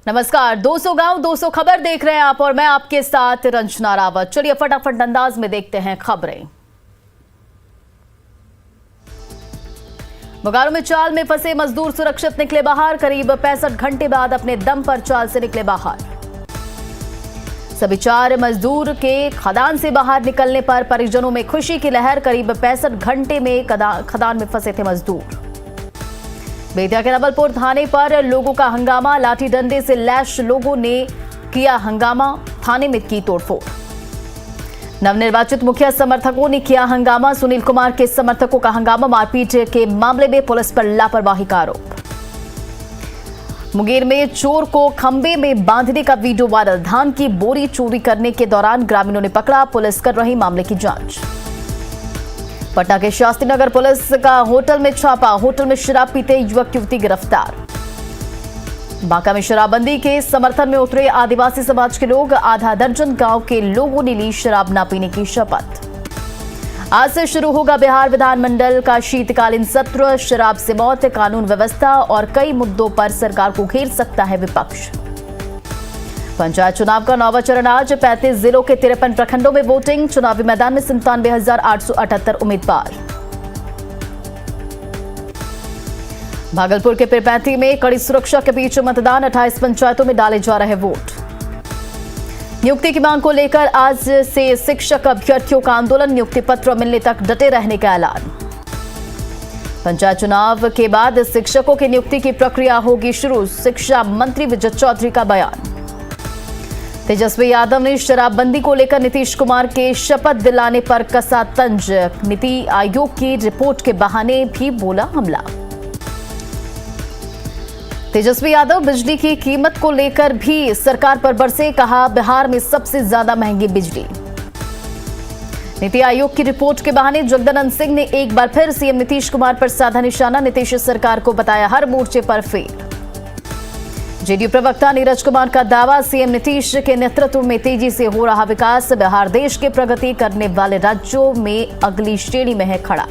नमस्कार, 200 गांव 200 खबर देख रहे हैं आप और मैं आपके साथ रंजना रावत। चलिए फटाफट अंदाज में देखते हैं खबरें। बोकारो में चाल में फंसे मजदूर सुरक्षित निकले बाहर। करीब 65 घंटे बाद अपने दम पर चाल से निकले बाहर। सभी 4 मजदूर के खदान से बाहर निकलने पर परिजनों में खुशी की लहर। करीब 65 घंटे में खदान में फंसे थे मजदूर। बेतिया के नवलपुर थाने पर लोगों का हंगामा। लाठी डंडे से लैश लोगों ने किया हंगामा, थाने में की तोड़फोड़। नवनिर्वाचित मुखिया समर्थकों ने किया हंगामा। सुनील कुमार के समर्थकों का हंगामा। मारपीट के मामले में पुलिस पर लापरवाही का आरोप। मुंगेर में चोर को खंबे में बांधने का वीडियो वायरल। धान की बोरी चोरी करने के दौरान ग्रामीणों ने पकड़ा। पुलिस कर रही मामले की जांच। पटना के शास्त्री नगर पुलिस का होटल में छापा। होटल में शराब पीते युवक युवती गिरफ्तार। बांका में शराबबंदी के समर्थन में उतरे आदिवासी समाज के लोग। आधा दर्जन गांव के लोगों ने ली शराब न पीने की शपथ। आज से शुरू होगा बिहार विधानमंडल का शीतकालीन सत्र। शराब से मौत, कानून व्यवस्था और कई मुद्दों पर सरकार को घेर सकता है विपक्ष। पंचायत चुनाव का 9वां चरण आज। 35 जिलों के 53 प्रखंडों में वोटिंग। चुनावी मैदान में 97,878 उम्मीदवार। भागलपुर के पीरपैंती में कड़ी सुरक्षा के बीच मतदान। 28 पंचायतों में डाले जा रहे वोट। नियुक्ति की मांग को लेकर आज से शिक्षक अभ्यर्थियों का आंदोलन। नियुक्ति पत्र मिलने तक डटे रहने का ऐलान। पंचायत चुनाव के बाद शिक्षकों की नियुक्ति की प्रक्रिया होगी शुरू। शिक्षा मंत्री विजय चौधरी का बयान। तेजस्वी यादव ने शराबबंदी को लेकर नीतीश कुमार के शपथ दिलाने पर कसा तंज। नीति आयोग की रिपोर्ट के बहाने भी बोला हमला। तेजस्वी यादव बिजली की कीमत को लेकर भी सरकार पर बरसे। कहा बिहार में सबसे ज्यादा महंगी बिजली। नीति आयोग की रिपोर्ट के बहाने जगदानंद सिंह ने एक बार फिर सीएम नीतीश कुमार पर साधा निशाना। नीतीश सरकार को बताया हर मोर्चे पर फेल। जेडीयू प्रवक्ता नीरज कुमार का दावा। सीएम नीतीश के नेतृत्व में तेजी से हो रहा विकास। बिहार देश की प्रगति करने वाले राज्यों में अगली श्रेणी में है खड़ा।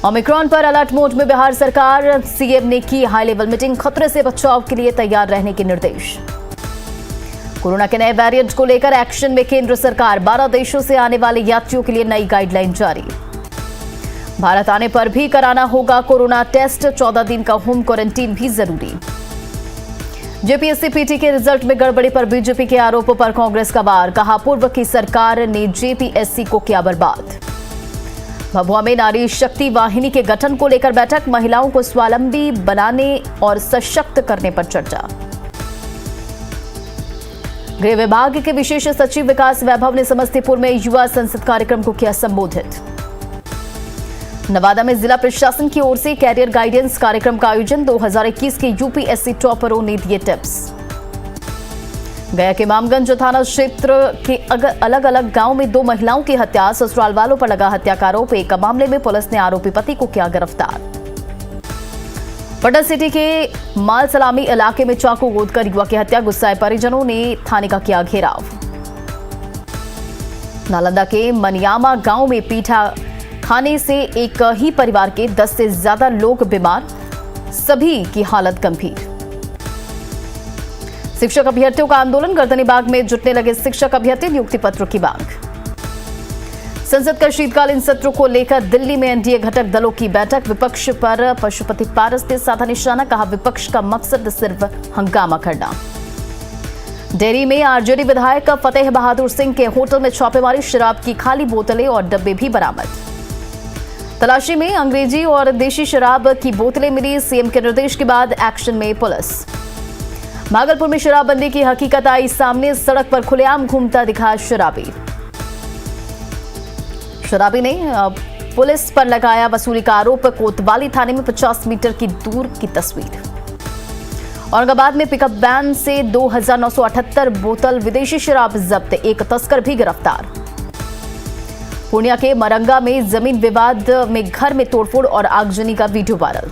ओमिक्रॉन पर अलर्ट मोड में बिहार सरकार। सीएम ने की हाई लेवल मीटिंग। खतरे से बचाव के लिए तैयार रहने के निर्देश। कोरोना के नए वेरिएंट को लेकर एक्शन में केंद्र सरकार। 12 देशों से आने वाले यात्रियों के लिए नई गाइडलाइन जारी। भारत आने पर भी कराना होगा कोरोना टेस्ट। 14 दिन का होम क्वारंटीन भी जरूरी। जेपीएससी पीटी के रिजल्ट में गड़बड़ी पर बीजेपी के आरोपों पर कांग्रेस का वार। कहा पूर्व की सरकार ने जेपीएससी को किया बर्बाद। भभुआ में नारी शक्ति वाहिनी के गठन को लेकर बैठक। महिलाओं को स्वावलंबी बनाने और सशक्त करने पर चर्चा। गृह विभाग के विशेष सचिव विकास वैभव ने समस्तीपुर में युवा संसद कार्यक्रम को किया संबोधित। नवादा में जिला प्रशासन की ओर से कैरियर गाइडेंस कार्यक्रम का आयोजन। 2021 के यूपीएससी टॉपरों ने दिए टिप्स। गया के मामगंज थाना क्षेत्र के अलग अलग गांव में 2 महिलाओं की हत्या। ससुराल वालों पर लगा हत्या का आरोप। एक मामले में पुलिस ने आरोपी पति को किया गिरफ्तार। पटना सिटी के माल सलामी इलाके में चाकू गोदकर युवक की हत्या। गुस्साए परिजनों ने थाने का किया घेराव। नालंदा के मनियामा गांव में पीठा खाने से एक ही परिवार के 10 से ज्यादा लोग बीमार। सभी की हालत गंभीर। शिक्षक अभ्यर्थियों का आंदोलन। गर्दनीबाग में जुटने लगे शिक्षक अभ्यर्थी। नियुक्ति पत्र की मांग। संसद का शीतकालीन सत्र को लेकर दिल्ली में एनडीए घटक दलों की बैठक। विपक्ष पर पशुपति पारस ने साधा निशाना। कहा विपक्ष का मकसद सिर्फ हंगामा करना। डेरी में आरजेडी विधायक फतेह बहादुर सिंह के होटल में छापेमारी। शराब की खाली बोतलें और डब्बे भी बरामद। तलाशी में अंग्रेजी और देशी शराब की बोतलें मिली। सीएम के निर्देश के बाद एक्शन में पुलिस। भागलपुर में शराबबंदी की हकीकत आई सामने। सड़क पर खुलेआम घूमता दिखा शराबी। शराबी ने पुलिस पर लगाया वसूली का आरोप। कोतवाली थाने में 50 मीटर की दूर की तस्वीर। औरंगाबाद में पिकअप वैन से 2,978 बोतल विदेशी शराब जब्त। एक तस्कर भी गिरफ्तार। पूर्णिया के मरंगा में जमीन विवाद में घर में तोड़फोड़ और आगजनी का वीडियो वायरल।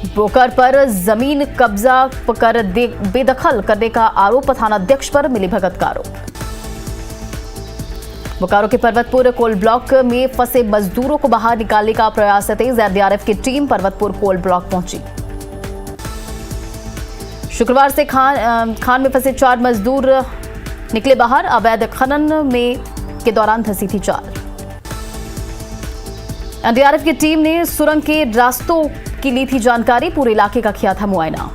ब्रोकर पर जमीन कब्जा कर बेदखल करने का आरोप। थानाध्यक्ष पर मिलीभगत का आरोप। बोकारो के पर्वतपुर कोल ब्लॉक में फंसे मजदूरों को बाहर निकालने का प्रयास तेज। एनडीआरएफ की टीम पर्वतपुर कोल ब्लॉक पहुंची। शुक्रवार से खान में फंसे 4 मजदूर निकले बाहर। अवैध खनन में के दौरान धंसी थी 4। एनडीआरएफ की टीम ने सुरंग के रास्तों की ली थी जानकारी। पूरे इलाके का किया था मुआयना।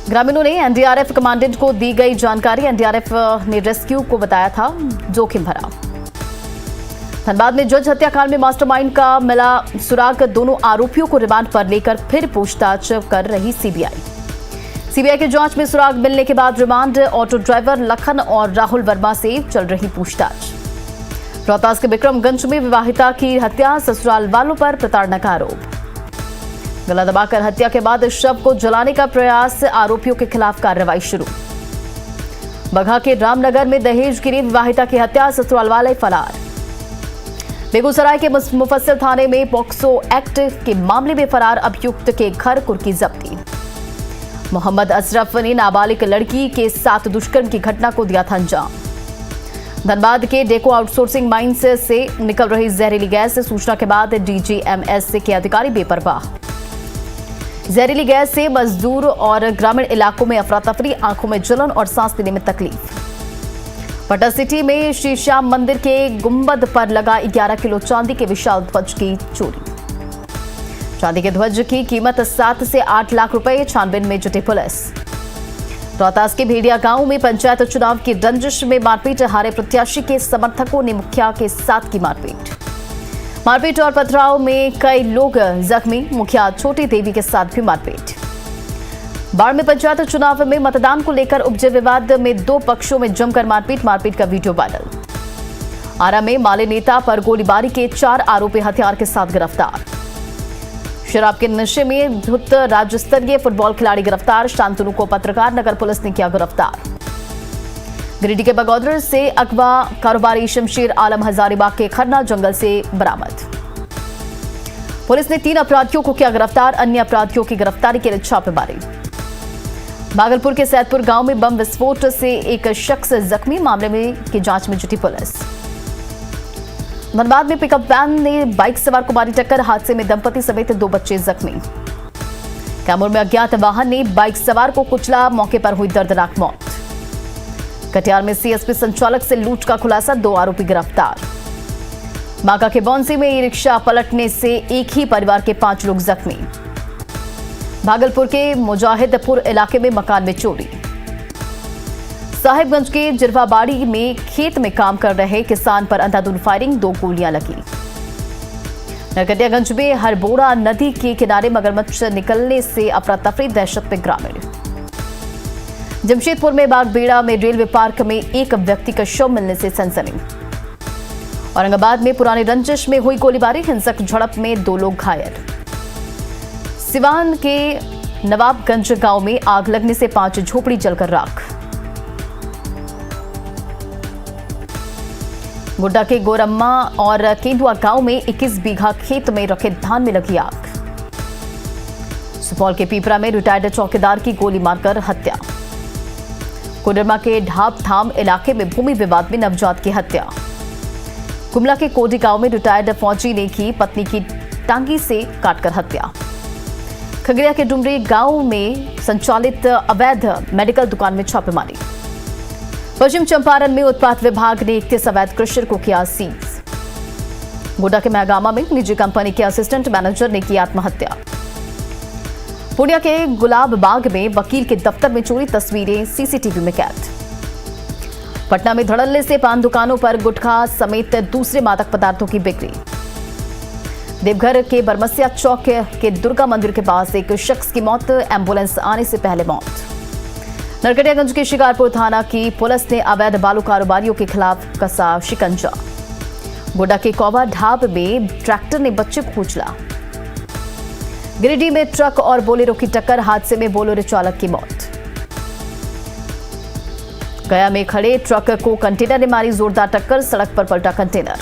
ग्रामीणों ने एनडीआरएफ कमांडेंट को दी गई जानकारी। एनडीआरएफ ने रेस्क्यू को बताया था जोखिम भरा। धनबाद में जज हत्याकांड में मास्टरमाइंड का मिला सुराग। दोनों आरोपियों को रिमांड पर लेकर फिर पूछताछ कर रही सीबीआई की जांच में सुराग मिलने के बाद रिमांड। ऑटो ड्राइवर लखन और राहुल वर्मा से चल रही पूछताछ। रोहतास के विक्रमगंज में विवाहिता की हत्या। ससुराल वालों पर प्रताड़ना का आरोप। गला दबाकर हत्या के बाद शव को जलाने का प्रयास। आरोपियों के खिलाफ कार्रवाई शुरू। बगहा के रामनगर में दहेज गिरी विवाहिता की हत्या। ससुराल वाले फरार। बेगूसराय के मुफस्सिल थाने में पॉक्सो एक्ट के मामले में फरार अभियुक्त के घर कुर्की जब्ती। मोहम्मद अशरफ ने नाबालिग लड़की के साथ दुष्कर्म की घटना को दिया था अंजाम। धनबाद के डेको आउटसोर्सिंग माइंस से निकल रही जहरीली गैस। सूचना के बाद डीजीएमएस के अधिकारी बेपरवाह। जहरीली गैस से मजदूर और ग्रामीण इलाकों में अफरा तफरी। आंखों में जलन और सांस लेने में तकलीफ। पटना सिटी में श्री श्याम मंदिर के गुंबद पर लगा 11 किलो चांदी के विशाल ध्वज की चोरी। चांदी के ध्वज की कीमत 7 से 8 लाख रुपए। छानबीन में जुटी पुलिस। रोहतास के भेड़िया गांव में पंचायत चुनाव की रंजिश में मारपीट। हारे प्रत्याशी के समर्थकों ने मुखिया के साथ की मारपीट और पथराव में कई लोग जख्मी। मुखिया छोटी देवी के साथ भी मारपीट। बाढ़ में पंचायत चुनाव में मतदान को लेकर उपजे विवाद में 2 पक्षों में जमकर मारपीट का वीडियो वायरल। आरा में माले नेता पर गोलीबारी के 4 आरोपी हथियार के साथ गिरफ्तार। शराब के नशे में धुत राज्य स्तरीय फुटबॉल खिलाड़ी गिरफ्तार। शांतनु को पत्रकार नगर पुलिस ने किया गिरफ्तार। गिरिडीह के बगौदर से अगवा कारोबारी शमशेर आलम हजारीबाग के खरना जंगल से बरामद। पुलिस ने 3 अपराधियों को किया गिरफ्तार। अन्य अपराधियों की गिरफ्तारी के लिए छापेमारी। भागलपुर के सैदपुर गांव में बम विस्फोट से एक शख्स जख्मी। मामले में की जांच में जुटी पुलिस। धनबाद में पिकअप वैन ने बाइक सवार को मारी टक्कर। हादसे में दंपति समेत 2 बच्चे जख्मी। कैमूर में अज्ञात वाहन ने बाइक सवार को कुचला। मौके पर हुई दर्दनाक मौत। कटिहार में सीएसपी संचालक से लूट का खुलासा। 2 आरोपी गिरफ्तार। बांका के बौंसी में ई रिक्शा पलटने से एक ही परिवार के 5 लोग जख्मी। भागलपुर के मुजाहिदपुर इलाके में मकान में चोरी। साहिबगंज के जिरवाबाड़ी में खेत में काम कर रहे किसान पर अंधाधुंध फायरिंग। 2 गोलियां लगी। नरकटियागंज में हरबोड़ा नदी के किनारे मगरमच्छ निकलने से अफरा तफरी। दहशत में ग्रामीण। जमशेदपुर में बागबेड़ा में रेलवे पार्क में एक व्यक्ति का शव मिलने से सनसनी। औरंगाबाद में पुरानी रंजिश में हुई गोलीबारी। हिंसक झड़प में 2 लोग घायल। सिवान के नवाबगंज गांव में आग लगने से 5 झोपड़ी जलकर राख। गुड्डा के गोरम्मा और केंदुआ गांव में 21 बीघा खेत में रखे धान में लगी आग। सुपौल के पीपरा में रिटायर्ड चौकीदार की गोली मारकर हत्या। कोडरमा के ढाब थाम इलाके में भूमि विवाद में नवजात की हत्या। गुमला के कोडी गांव में रिटायर्ड फौजी ने की पत्नी की टांगी से काटकर हत्या। खगड़िया के डुमरी गांव में संचालित अवैध मेडिकल दुकान में छापेमारी। पश्चिम चंपारण में उत्पाद विभाग ने 31 अवैध क्रशर को किया सीज। गोड्डा के महगामा में निजी कंपनी के असिस्टेंट मैनेजर ने की आत्महत्या। पूर्णिया के गुलाब बाग में वकील के दफ्तर में चोरी। तस्वीरें सीसीटीवी में कैद। पटना में धड़ल्ले से पान दुकानों पर गुटखा समेत दूसरे मादक पदार्थों की बिक्री। देवघर के बरमसिया चौक के दुर्गा मंदिर के पास एक शख्स की मौत। एम्बुलेंस आने से पहले मौत। नरकटियागंज के शिकारपुर थाना की पुलिस ने अवैध बालू कारोबारियों के खिलाफ कसा शिकंजा। गोड्डा के कौवा ढाब में ट्रैक्टर ने बच्चे को कुचला। गिरिडीह में ट्रक और बोलेरो की टक्कर। हादसे में बोलेरो चालक की मौत। गया में खड़े ट्रक को कंटेनर ने मारी जोरदार टक्कर। सड़क पर पलटा कंटेनर।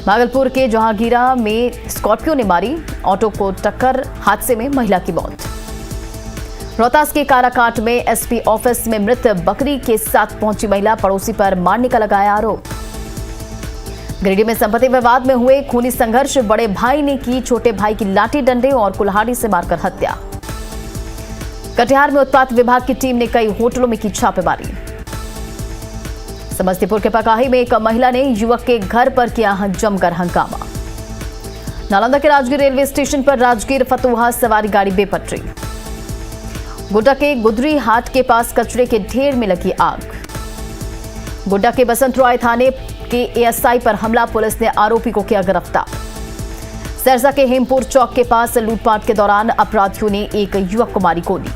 भागलपुर के जहांगीरा में स्कॉर्पियो ने मारी ऑटो को टक्कर। हादसे में महिला की मौत। रोहतास के काराकाट में एसपी ऑफिस में मृत बकरी के साथ पहुंची महिला। पड़ोसी पर मारने का लगाया आरोप। गिरिडीह में संपत्ति विवाद में हुए खूनी संघर्ष। बड़े भाई ने की छोटे भाई की लाठी डंडे और कुल्हाड़ी से मारकर हत्या। कटिहार में उत्पाद विभाग की टीम ने कई होटलों में की छापेमारी। समस्तीपुर के पकाही में एक महिला ने युवक के घर पर किया जमकर हंगामा। नालंदा के राजगीर रेलवे स्टेशन पर राजगीर फतुहा सवारी गाड़ी बेपटरी। गोड्डा के गुदरी हाट के पास कचरे के ढेर में लगी आग। गोड्डा के बसंत रॉय थाने के एएसआई पर हमला, पुलिस ने आरोपी को किया गिरफ्तार। सरसा के हेमपुर चौक के पास लूटपाट के दौरान अपराधियों ने एक युवक को मारी गोली।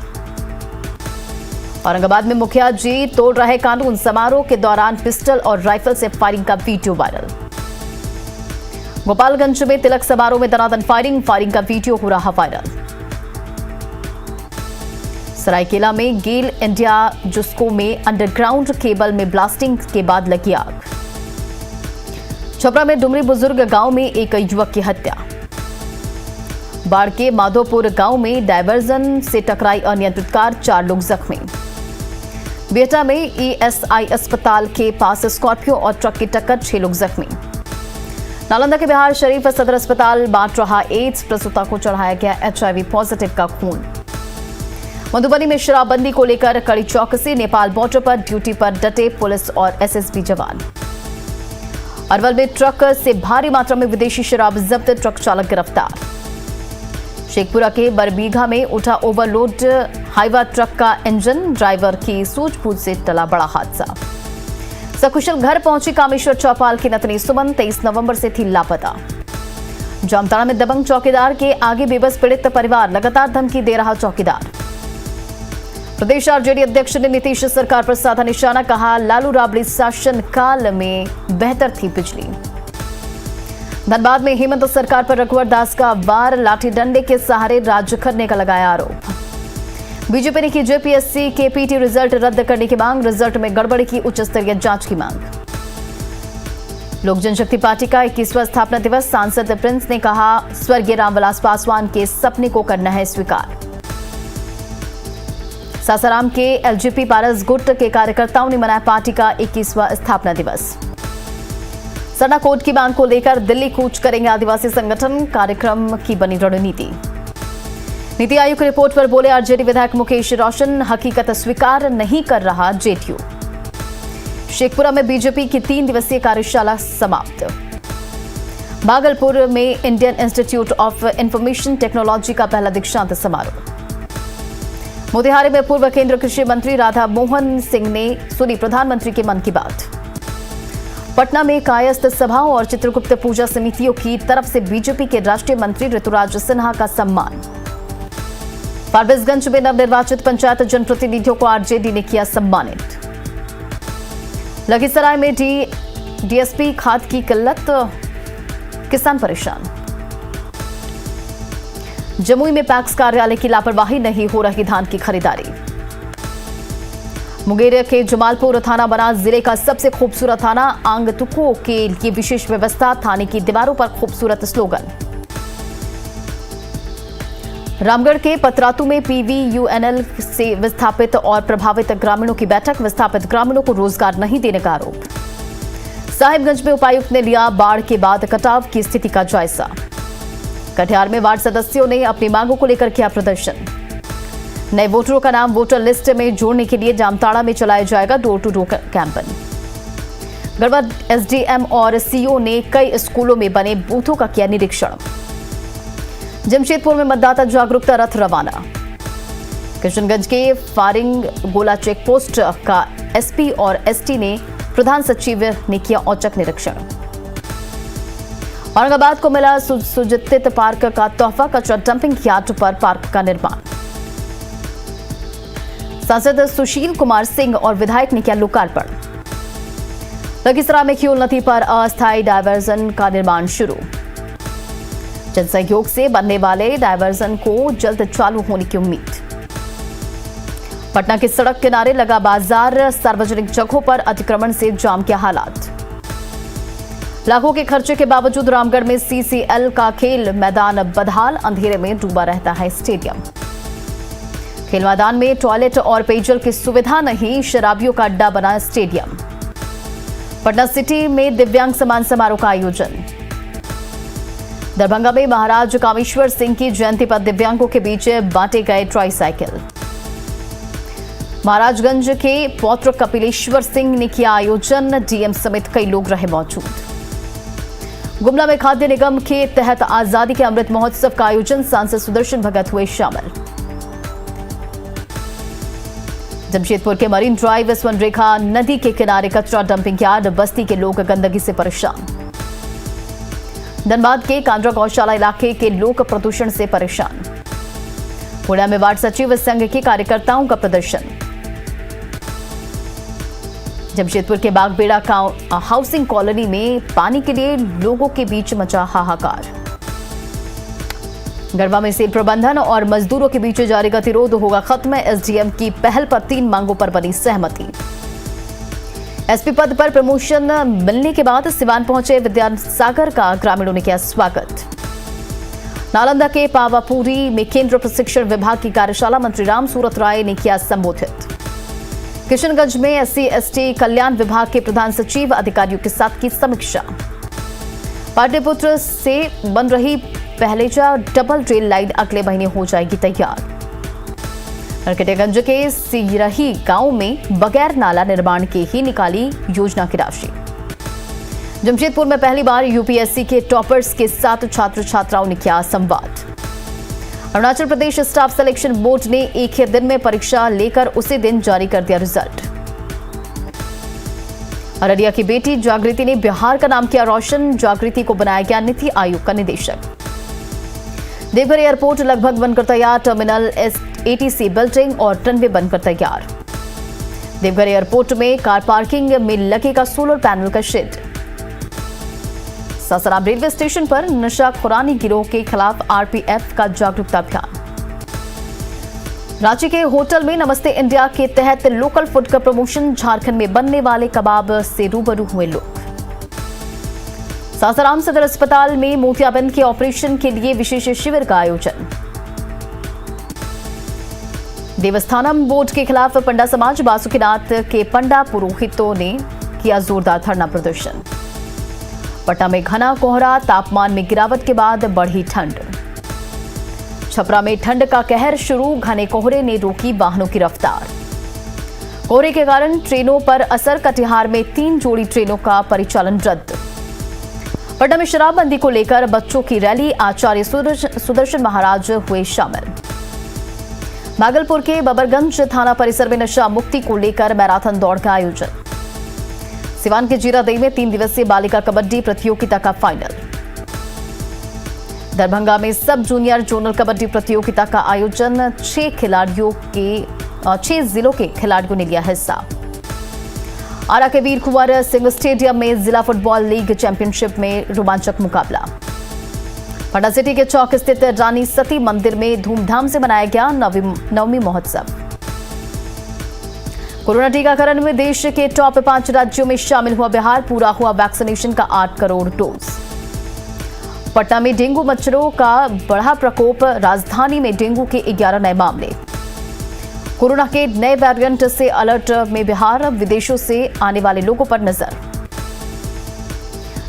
औरंगाबाद में मुखिया जी तोड़ रहे कानून, समारोह के दौरान पिस्टल और राइफल से फायरिंग का वीडियो वायरल। गोपालगंज में तिलक समारोह में दनादन फायरिंग का वीडियो हो रहा वायरल। सरायकेला में गेल इंडिया जुस्को में अंडरग्राउंड केबल में ब्लास्टिंग के बाद लगी आग। छपरा में डुमरी बुजुर्ग गांव में एक युवक की हत्या। बाढ़ के माधोपुर गांव में डायवर्जन से टकराई अनियंत्रित कार, 4 लोग जख्मी। बेटा में ईएसआई अस्पताल के पास स्कॉर्पियो और ट्रक की टक्कर, 6 लोग जख्मी। नालंदा के बिहार शरीफ सदर अस्पताल बांट रहा एड्स, प्रसूता को चढ़ाया गया एचआईवी पॉजिटिव का खून। मधुबनी में शराबबंदी को लेकर कड़ी चौकसी, नेपाल बॉर्डर पर ड्यूटी पर डटे पुलिस और एसएसबी जवान। अरवल में ट्रक से भारी मात्रा में विदेशी शराब जब्त, ट्रक चालक गिरफ्तार। शेखपुरा के बरबीघा में उठा ओवरलोड हाईवा ट्रक का इंजन, ड्राइवर की सूझबूझ से टला बड़ा हादसा। सकुशल घर पहुंची कामेश्वर चौपाल की नतनी सुमन, 23 नवंबर से थी लापता। जामताड़ा में दबंग चौकीदार के आगे बेबस पीड़ित परिवार, लगातार धमकी दे रहा चौकीदार। प्रदेश आरजेडी अध्यक्ष ने नीतीश सरकार पर साधा निशाना, कहा लालू राबड़ी शासन काल में बेहतर थी बिजली। धनबाद में हेमंत सरकार पर रघुवर दास का वार, लाठी डंडे के सहारे राज्य करने का लगाया आरोप। बीजेपी ने की जेपीएससी के पीटी रिजल्ट रद्द करने की मांग, रिजल्ट में गड़बड़ी की उच्च स्तरीय जांच की मांग। लोक जनशक्ति पार्टी का 21वां स्थापना दिवस, सांसद प्रिंस ने कहा स्वर्गीय रामविलास पासवान के सपने को करना है स्वीकार। सासाराम के एलजेपी पारस गुट के कार्यकर्ताओं ने मनाया पार्टी का 21वां स्थापना दिवस। सरना कोड की मांग को लेकर दिल्ली कूच करेंगे आदिवासी संगठन, कार्यक्रम की बनी रणनीति। नीति आयोग की रिपोर्ट पर बोले आरजेडी विधायक मुकेश रोशन, हकीकत स्वीकार नहीं कर रहा जेडीयू। शेखपुरा में बीजेपी की 3 दिवसीय कार्यशाला समाप्त। भागलपुर में Indian institute of information technology का पहला दीक्षांत समारोह। मोतिहारी में पूर्व केंद्रीय कृषि मंत्री राधा मोहन सिंह ने सुनी प्रधानमंत्री के मन की बात। पटना में कायस्थ सभाओं और चित्रगुप्त पूजा समितियों की तरफ से बीजेपी के राष्ट्रीय मंत्री ऋतुराज सिन्हा का सम्मान। फारबिसगंज में नवनिर्वाचित पंचायत जनप्रतिनिधियों को आरजेडी ने किया सम्मानित। लखीसराय में डीएसपी खाद की किल्लत, किसान परेशान। जमुई में पैक्स कार्यालय की लापरवाही, नहीं हो रही धान की खरीदारी। मुंगेर के जमालपुर थाना बना जिले का सबसे खूबसूरत थाना, आगंतुकों के लिए विशेष व्यवस्था, थाने की दीवारों पर खूबसूरत स्लोगन। रामगढ़ के पतरातू में पीवीयूएनएल से विस्थापित और प्रभावित ग्रामीणों की बैठक, विस्थापित ग्रामीणों को रोजगार नहीं देने का आरोप। साहिबगंज में उपायुक्त ने लिया बाढ़ के बाद कटाव की स्थिति का जायजा। कटिहार में वार्ड सदस्यों ने अपनी मांगों को लेकर किया प्रदर्शन। नए वोटरों का नाम वोटर लिस्ट में जोड़ने के लिए जामताड़ा में चलाया जाएगा door to door campaign. Garhwa SDM और सीओ ने कई स्कूलों में बने बूथों का किया निरीक्षण। जमशेदपुर में मतदाता जागरूकता रथ रवाना। किशनगंज के फारिंग गोला चेक पोस्ट का एसपी और एसटी ने प्रधान सचिव ने किया औचक निरीक्षण। औरंगाबाद को मिला सुजित पार्क का तोहफा, कचरा डंपिंग यार्ड पर पार्क का निर्माण। सांसद सुशील कुमार सिंह और विधायक ने किया लोकार्पण। लखीसराय में खियोल नदी पर अस्थायी डायवर्जन का निर्माण शुरू। जन सहयोग से बनने वाले डायवर्जन को जल्द चालू होने की उम्मीद। पटना के सड़क किनारे लगा बाजार, सार्वजनिक जगहों पर अतिक्रमण से जाम के हालात। लाखों के खर्चे के बावजूद रामगढ़ में सीसीएल का खेल मैदान बदहाल, अंधेरे में डूबा रहता है स्टेडियम। खेल मैदान में टॉयलेट और पेयजल की सुविधा नहीं, शराबियों का अड्डा बना स्टेडियम। पटना सिटी में दिव्यांग सम्मान समारोह का आयोजन। दरभंगा में महाराज कामेश्वर सिंह की जयंती पर दिव्यांगों के बीच बांटे गए ट्राईसाइकिल। महाराजगंज के पौत्र कपिलेश्वर सिंह ने किया आयोजन, डीएम समेत कई लोग रहे मौजूद। गुमला में खाद्य निगम के तहत आजादी के अमृत महोत्सव का आयोजन, सांसद सुदर्शन भगत हुए शामिल। जमशेदपुर के मरीन ड्राइव स्वर्णरेखा नदी के किनारे कचरा डंपिंग यार्ड, बस्ती के लोग गंदगी से परेशान। धनबाद के कांद्रा गौशाला इलाके के लोग प्रदूषण से परेशान। पुणे में वार्ड सचिव संघ के कार्यकर्ताओं का प्रदर्शन। जमशेदपुर के बागबेड़ा हाउसिंग कॉलोनी में पानी के लिए लोगों के बीच मचा हाहाकार। गढ़वा में सेल प्रबंधन और मजदूरों के बीच जारी गतिरोध होगा खत्म, एसडीएम की पहल पर 3 मांगों पर बनी सहमति। एसपी पद पर प्रमोशन मिलने के बाद सिवान पहुंचे विद्यासागर का ग्रामीणों ने किया स्वागत। नालंदा के पावापुरी में केंद्र प्रशिक्षण विभाग की कार्यशाला, मंत्री राम सूरत राय ने किया संबोधित। किशनगंज में SC/ST कल्याण विभाग के प्रधान सचिव अधिकारियों के साथ की समीक्षा। पाटलिपुत्र से बन रही पहलेजा डबल रेल लाइन अगले महीने हो जाएगी तैयार। नरकटियागंज के सिरही गांव में बगैर नाला निर्माण के ही निकाली योजना की राशि। जमशेदपुर में पहली बार यूपीएससी के टॉपर्स के साथ छात्र छात्राओं ने किया संवाद। Arunachal Pradesh staff selection board ने एक ही दिन में परीक्षा लेकर उसी दिन जारी कर दिया रिजल्ट। अररिया की बेटी जागृति ने बिहार का नाम किया रोशन, जागृति को बनाया गया नीति आयोग का निदेशक। देवघर एयरपोर्ट लगभग बनकर तैयार, टर्मिनल ATC बिल्डिंग और रनवे बनकर तैयार। देवघर एयरपोर्ट में कार पार्किंग में लगेगा सोलर पैनल का शेड। सासाराम रेलवे स्टेशन पर नशाखोरानी गिरोह के खिलाफ RPF का जागरूकता अभियान। रांची के होटल में नमस्ते इंडिया के तहत लोकल फूड का प्रमोशन, झारखंड में बनने वाले कबाब से रूबरू हुए लोग। सासाराम सदर अस्पताल में मोतियाबिंद के ऑपरेशन के लिए विशेष शिविर का आयोजन। देवस्थानम बोर्ड के खिलाफ पंडा समाज, बासुकीनाथ के पंडा पुरोहितों ने किया जोरदार धरना प्रदर्शन। पटना में घना कोहरा, तापमान में गिरावट के बाद बढ़ी ठंड। छपरा में ठंड का कहर शुरू, घने कोहरे ने रोकी वाहनों की रफ्तार। कोहरे के कारण ट्रेनों पर असर, कटिहार में 3 जोड़ी ट्रेनों का परिचालन रद्द। पटना में शराबबंदी को लेकर बच्चों की रैली, आचार्य सुदर्शन महाराज हुए शामिल। भागलपुर के बबरगंज थाना परिसर में नशा मुक्ति को लेकर मैराथन दौड़ का आयोजन। सिवान के जीरादेई में 3 दिवसीय बालिका कबड्डी प्रतियोगिता का फाइनल। दरभंगा में सब जूनियर जोनल कबड्डी प्रतियोगिता का आयोजन, 6 जिलों के खिलाड़ियों ने लिया हिस्सा। आरा के वीर कुंवर सिंह स्टेडियम में जिला फुटबॉल लीग चैंपियनशिप में रोमांचक मुकाबला। पटना सिटी के चौक स्थित रानी सती मंदिर में धूमधाम से मनाया गया नवमी महोत्सव। कोरोना टीकाकरण में देश के टॉप 5 राज्यों में शामिल हुआ बिहार, पूरा हुआ वैक्सीनेशन का 8 करोड़ डोज। पटना में डेंगू मच्छरों का बढ़ा प्रकोप, राजधानी में डेंगू के 11 नए मामले। कोरोना के नए वेरिएंट से अलर्ट में बिहार, विदेशों से आने वाले लोगों पर नजर।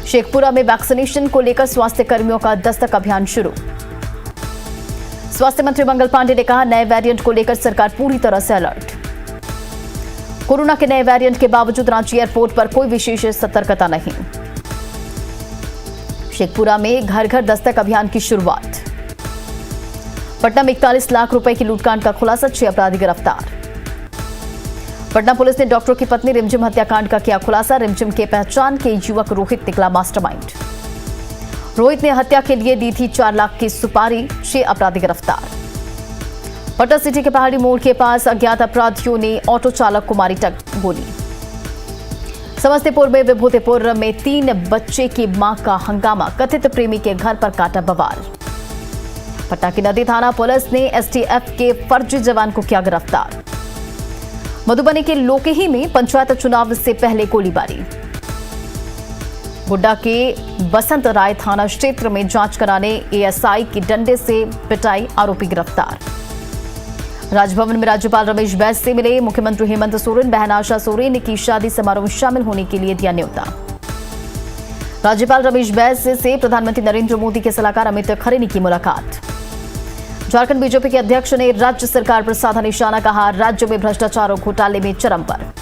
शेखपुरा में वैक्सीनेशन को लेकर स्वास्थ्य कर्मियों का दस्तक अभियान शुरू। स्वास्थ्य मंत्री मंगल पांडे ने कहा, नए वेरिएंट को लेकर सरकार पूरी तरह से अलर्ट। कोरोना के नए वेरिएंट के बावजूद रांची एयरपोर्ट पर कोई विशेष सतर्कता नहीं। शेखपुरा में घर घर दस्तक अभियान की शुरुआत। पटना में 41 लाख रुपए की लूटकांड का खुलासा, 6 अपराधी गिरफ्तार। पटना पुलिस ने डॉक्टर की पत्नी रिमझिम हत्याकांड का किया खुलासा, रिमझिम के पहचान के युवक रोहित निकला मास्टरमाइंड। रोहित ने हत्या के लिए दी थी 4 लाख की सुपारी, 6 अपराधी गिरफ्तार। पटना सिटी के पहाड़ी मोड़ के पास अज्ञात अपराधियों ने ऑटो चालक को मारी गोली। समस्तीपुर में विभूतिपुर में 3 बच्चे की मां का हंगामा, कथित प्रेमी के घर पर काटा बवाल। पटना की नदी थाना पुलिस ने STF के फर्जी जवान को किया गिरफ्तार। मधुबनी के लोकेही में पंचायत चुनाव से पहले गोलीबारी। गोड्डा के बसंत राय थाना क्षेत्र में जांच कराने ASI की डंडे से पिटाई, आरोपी गिरफ्तार। राजभवन में राज्यपाल रमेश बैस से मिले मुख्यमंत्री हेमंत सोरेन, बहन आशा सोरेन की शादी समारोह में शामिल होने के लिए दिया न्योता। राज्यपाल रमेश बैस से प्रधानमंत्री नरेंद्र मोदी के सलाहकार अमित खरे ने की मुलाकात। झारखंड बीजेपी के अध्यक्ष ने राज्य सरकार पर साधा निशाना, कहा राज्य में भ्रष्टाचार और घोटाले में चरम पर।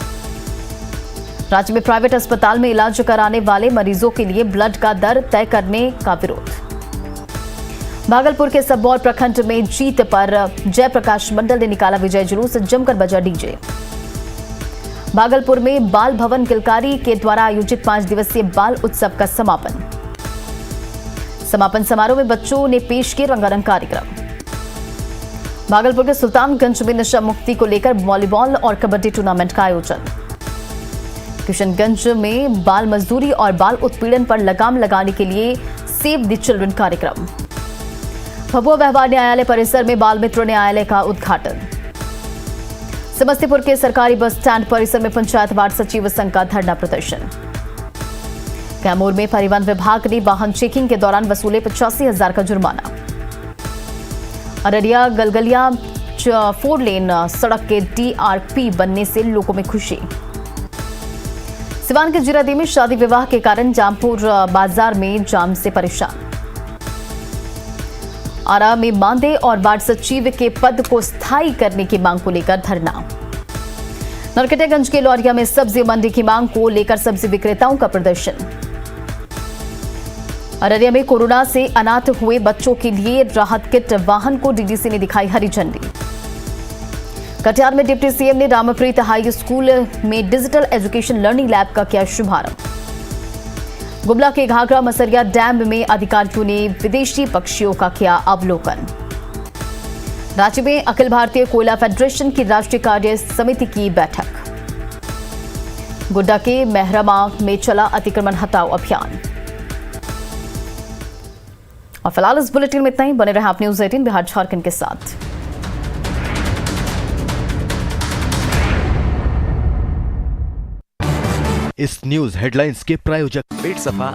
राज्य में प्राइवेट अस्पताल में इलाज कराने वाले मरीजों के लिए ब्लड का दर तय करने का विरोध। भागलपुर के सबौर प्रखंड में जीत पर जयप्रकाश मंडल ने निकाला विजय जुलूस, जमकर बजा डीजे। भागलपुर में बाल भवन किलकारी के द्वारा आयोजित 5 दिवसीय बाल उत्सव का समापन समारोह में बच्चों ने पेश किए रंगारंग कार्यक्रम। भागलपुर के सुल्तानगंज में नशा मुक्ति को लेकर वॉलीबॉल और कबड्डी टूर्नामेंट का आयोजन। किशनगंज में बाल मजदूरी और बाल उत्पीड़न पर लगाम लगाने के लिए सेव द चिल्ड्रन कार्यक्रम। भभुआ व्यवहार न्यायालय परिसर में बाल मित्र न्यायालय का उद्घाटन। समस्तीपुर के सरकारी बस स्टैंड परिसर में पंचायत वार्ड सचिव संघ का धरना प्रदर्शन। कैमूर में परिवहन विभाग ने वाहन चेकिंग के दौरान वसूले 85,000 का जुर्माना। अररिया गलगलिया 4 लेन सड़क के DRP बनने से लोगों में खुशी। सिवान के जीरादेई में शादी विवाह के कारण जामपुर बाजार में जाम से परेशान। आरा में मानदेय और वार्ड सचिव के पद को स्थायी करने की मांग को लेकर धरना। नरकटियागंज के लौरिया में सब्जी मंडी की मांग को लेकर सब्जी विक्रेताओं का प्रदर्शन। अररिया में कोरोना से अनाथ हुए बच्चों के लिए राहत किट वाहन को डीडीसी ने दिखाई हरी झंडी। कटिहार में डिप्टी सीएम ने रामप्रीत हाई स्कूल में डिजिटल एजुकेशन लर्निंग लैब का किया शुभारंभ। गुमला के घाघरा मसरिया डैम में अधिकारियों ने विदेशी पक्षियों का किया अवलोकन। राज्य में अखिल भारतीय कोयला फेडरेशन की राष्ट्रीय कार्य समिति की बैठक। गोड्डा के मेहरमा में चला अतिक्रमण हटाओ अभियान। और फिलहाल इस बुलेटिन में इतना ही। बने रहे आप न्यूज़ 18 बिहार झारखंड के साथ। इस न्यूज हेडलाइंस के प्रायोजक पेट सफा